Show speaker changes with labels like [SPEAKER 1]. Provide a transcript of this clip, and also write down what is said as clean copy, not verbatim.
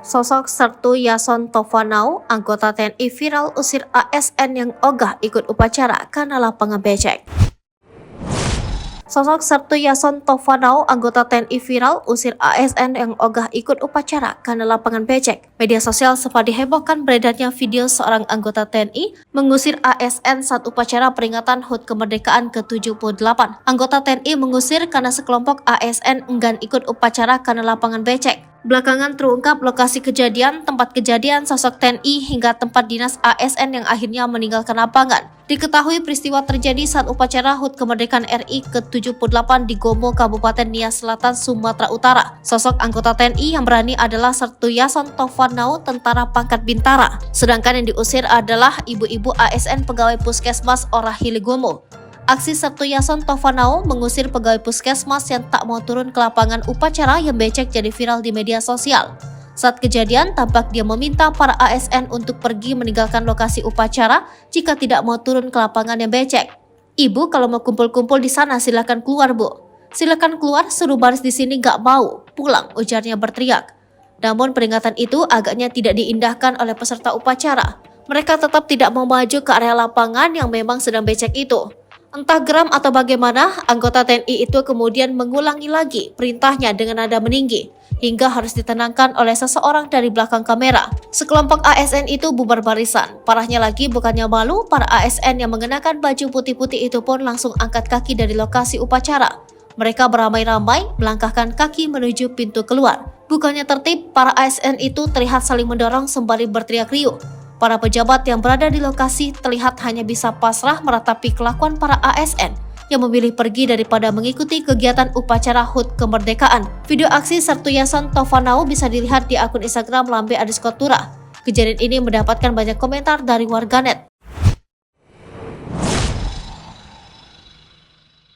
[SPEAKER 1] Sosok Sertu Yason Tovanau, anggota TNI viral usir ASN yang ogah ikut upacara karena lapangan becek. Sosok Sertu Yason Tovanau, anggota TNI viral usir ASN yang ogah ikut upacara karena lapangan becek. Media sosial sempat dihebohkan beredarnya video seorang anggota TNI mengusir ASN saat upacara peringatan HUT kemerdekaan ke-78. Anggota TNI mengusir karena sekelompok ASN enggan ikut upacara karena lapangan becek. Belakangan terungkap lokasi kejadian, tempat kejadian, sosok TNI hingga tempat dinas ASN yang akhirnya meninggalkan lapangan. Diketahui peristiwa terjadi saat upacara HUT kemerdekaan RI ke-78 di Gomo, Kabupaten Nias Selatan, Sumatera Utara. Sosok anggota TNI yang berani adalah Sertu Yason Tovanau, tentara pangkat bintara. Sedangkan yang diusir adalah ibu-ibu ASN pegawai Puskesmas Orahili Gomo. Aksi Sertu Yason Tovanau mengusir pegawai puskesmas yang tak mau turun ke lapangan upacara yang becek jadi viral di media sosial. Saat kejadian, tampak dia meminta para ASN untuk pergi meninggalkan lokasi upacara jika tidak mau turun ke lapangan yang becek. "Ibu, kalau mau kumpul-kumpul di sana silakan keluar, Bu. Silakan keluar, suruh baris di sini gak mau. Pulang," ujarnya berteriak. Namun peringatan itu agaknya tidak diindahkan oleh peserta upacara. Mereka tetap tidak mau maju ke area lapangan yang memang sedang becek itu. Entah geram atau bagaimana, anggota TNI itu kemudian mengulangi lagi perintahnya dengan nada meninggi, hingga harus ditenangkan oleh seseorang dari belakang kamera. Sekelompok ASN itu bubar barisan. Parahnya lagi, bukannya malu, para ASN yang mengenakan baju putih-putih itu pun langsung angkat kaki dari lokasi upacara. Mereka beramai-ramai melangkahkan kaki menuju pintu keluar. Bukannya tertib, para ASN itu terlihat saling mendorong sembari berteriak riuh. Para pejabat yang berada di lokasi terlihat hanya bisa pasrah meratapi kelakuan para ASN yang memilih pergi daripada mengikuti kegiatan upacara HUT kemerdekaan. Video aksi Sertu Yason Tovanau bisa dilihat di akun Instagram lambe_tura. Kejadian ini mendapatkan banyak komentar dari warganet.